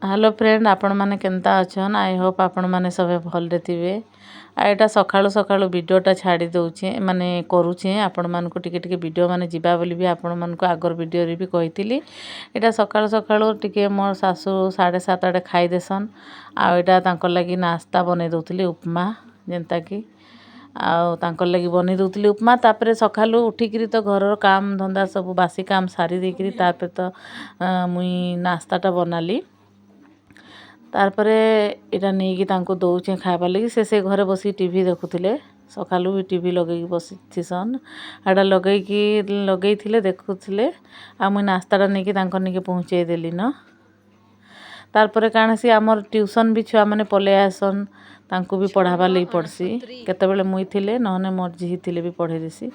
Hello friend, आपण मैंने केनता अच्छन। I hope आपण मैंने सब भलरे थे। आईटा सकाळु सकाळु वीडियोटा छाड़ी दौचे माने करूचे आपण मानक टिके टिके वीडियो माने जिबा बोली भी आपण मानक आगर वीडियो रे भी कहितली। एटा सकाळु सकाळु टिके मोर सासू 7:30 आड़े खाई देसन। आ एटा तांकर लागि नाश्ता बनै दउतली उपमा जेंता कि आउ तांकर लागि बनै दउतली उपमा। तापरे सकाळु उठिकरी तो घर काम धंदा सब बासी काम सारी देकरी तापरे तो मुई नाश्ताटा बनाली। तारपरे इटा नहीं तांको दौचे खाइबार लगी से घरे बसी टीवी देखुले। सकालू भी टीवी लगे बसी थीसन आड़ा लगे थिले देखुले। आ मुई नाश्ताटा नहीं तांको नहीं पहुँचे देली न। तारपरे काण सी आमर ट्यूशन भी छुआ मैंने पले आसन तांको भी पढ़ाबार लगी पड़सी। केतेबेले मुई थिले नहने मोर झी थिले भी पढ़े देसी।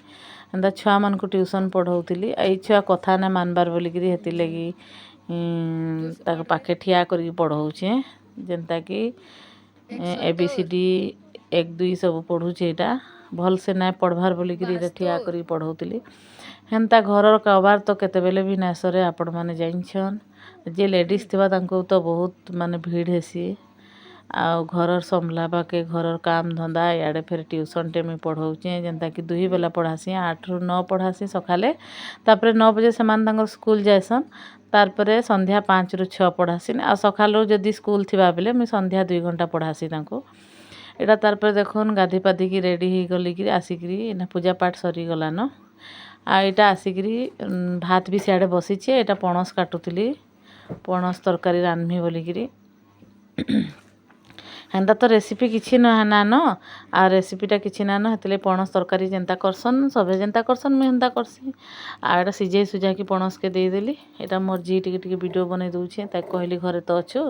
एंदा छुआ मन को ट्यूशन पढ़ाउतली। आई छुआ कथा ना मानबार बोलिकी हेती लगी ताके पाखे ठिया करके पढ़ाऊचे जेंता कि ABCD 1 2 सब पढ़ुचे। एटा भल से ना पढ़वार बोलिकी ठिया करके पढ़ाऊतली। हेन्ता घर कबार तो केतेबेले भी नासरे आपण माने जाइछन। जे लेडीज थिबा तांको तो बहुत माने भीड़ हेसी। आ घर संभलाबा के घर काम धंदा याडे फिर ट्यूशन टे में पढ़ाऊचे जेंता कि 2 बेला पढ़ासी 8 ରୁ 9 पढ़ासी सकाले। तापरे 9 बजे समान तांकर स्कूल जायसन। तारपरे संध्या 5 ରୁ 6 पढ़ासी। आ सकालो जदि स्कूल थिबा बेले मैं संध्या 2 घंटा पढ़ासी तांको। एटा तारपरे देखोन गाधी पाधी की रेडी ही गली कि आसिकरी एना पूजा पाठ सरी गला न। आ एटा आसिकरी भात भी सियाडे बसीचे। एटा पणस काटुतली पणस तरकारी रान्मी बोलिकी। हेन्ता तो रेसिपी किछि ना न। आ रेसिपीटा किछि ना न हेतले पणस तरकारी जेंता करसन सबे जेंता करसन मैं हेन्ता करसी। आ एटा सिझे सुझा कि पणस के दे देली। एटा मोर जी टिके टिके वीडियो बनै दउछे ता कहली घरे तो अछु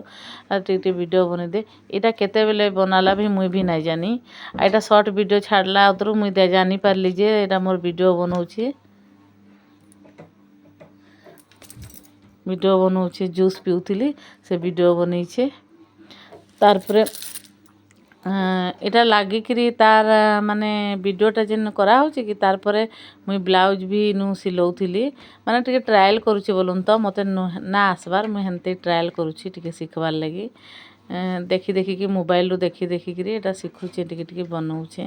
आ टिके टिके वीडियो बनै दे। एटा केते बेले बनाला भी मुई भी नहीं जानी। आ एटा शॉर्ट वीडियो छाड़ला उतरु मुई दे जानी पारली जे एटा मोर वीडियो बनौछे जूस पिउतली से वीडियो बनैछे। तारपरे एटा लागिकरी तार माने वीडियोटा जेन करा होची कि तारपरे मुई ब्लाउज भी नु सिलौथली माने टिके ट्रायल करूची बोलुन तो मते ना आसबार मुई हेनते ट्रायल करूची टिके सिखबार लगी। देखी देखी कि मोबाइल रू देखी देखी करी एटा सिखुची टिके टिके बनौछे।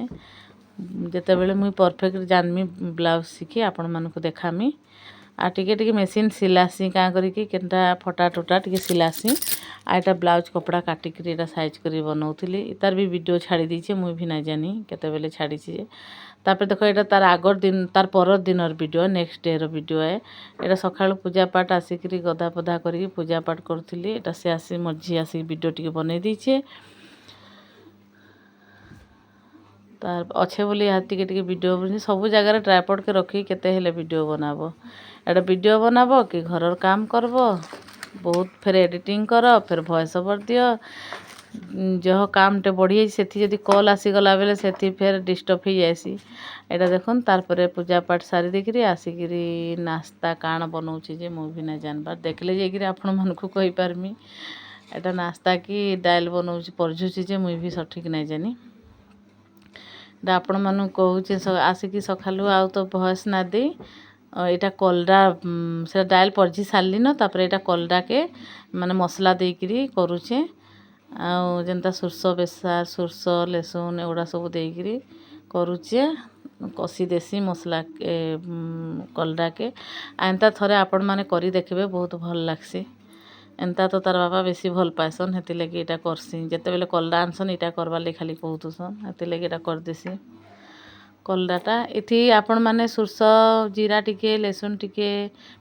जेते बेले मुई परफेक्ट जानमी ब्लाउज सिखी आपण मानको देखामी। आ टिके टिके मशीन सिलासी का करिकी केनटा फटा टोटा टिके सिलासी। आ एटा ब्लाउज कपड़ा काटिकरी एटा साइज करी बनौथली। तार भी वीडियो छाड़ी दीचे मुई भी ना जानी केते बेले छाड़ी छी। तापर देखो एटा तार आगर दिन तार पर दिनर वीडियो नेक्स्ट डे रो वीडियो है। एटा सकाळु पूजा पाठ आसिकरी गदा पदा करी पूजा पाठ करथली। एटा से आसी मर्जी आसी वीडियो टिके बनै दीचे। तार अच्छे बोली यहाँ टिके टिके वीडियो बनी सब जगह ट्राइपॉड के रखी केते हेले वीडियो बनाबो। एटा वीडियो बनाबो कि घरर काम करबो बहुत फिर एडिटिंग कर फिर वॉइस ओवर दियो जह काम टे बढ़ी सेठी जदि कॉल आसीगला बेले सेठी फिर डिस्टर्ब हो जाएसी। एटा देखुन तारपरे पूजा पाठ सारी देखिरी आसिकरी नाश्ता काण बनौची जे मु भी ना जानबार देखले जेकिरी आपण मानकु कहि पारमी। एटा नाश्ता की दाल बनौची परझुची जे मुई भी सठिक नहीं जानी। एटा आपण मानु कहूचे आसिकी सखालु आउ तो भॉइस ना दे एटा कलडा से दाल परझी सारली न। तापरे एटा कलडा के माने मसला देकरी करूचे। आ जेंता सुरसो बेसा सुरसो लहसुन एगुड़ा सब देकरी करूचे कसी देसी मसला के कलडा के। एंता थरे आपण माने करी देखबे बहुत भल लागसी। एंता तो तार बाबा बेसी भल पाएसन हेती लगी एटा करसी। जेते बेले कलडा आनसन एटा करबार ले खाली कहूतसन हेती लगी एटा कर देसी कलडाटा। इथि आपण माने सुरसो जीरा टिके लहसुन टिके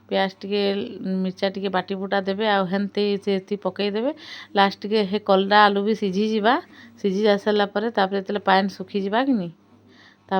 प्याज टिके मिर्चा टिके बाटी बुटा देबे आ हेनते से पकई देबे। लास्ट के हे कलडा आलू भी सिझी जिबा सिझी जा सारला परे तापरे तेले पानी सुखी जिबा कि नी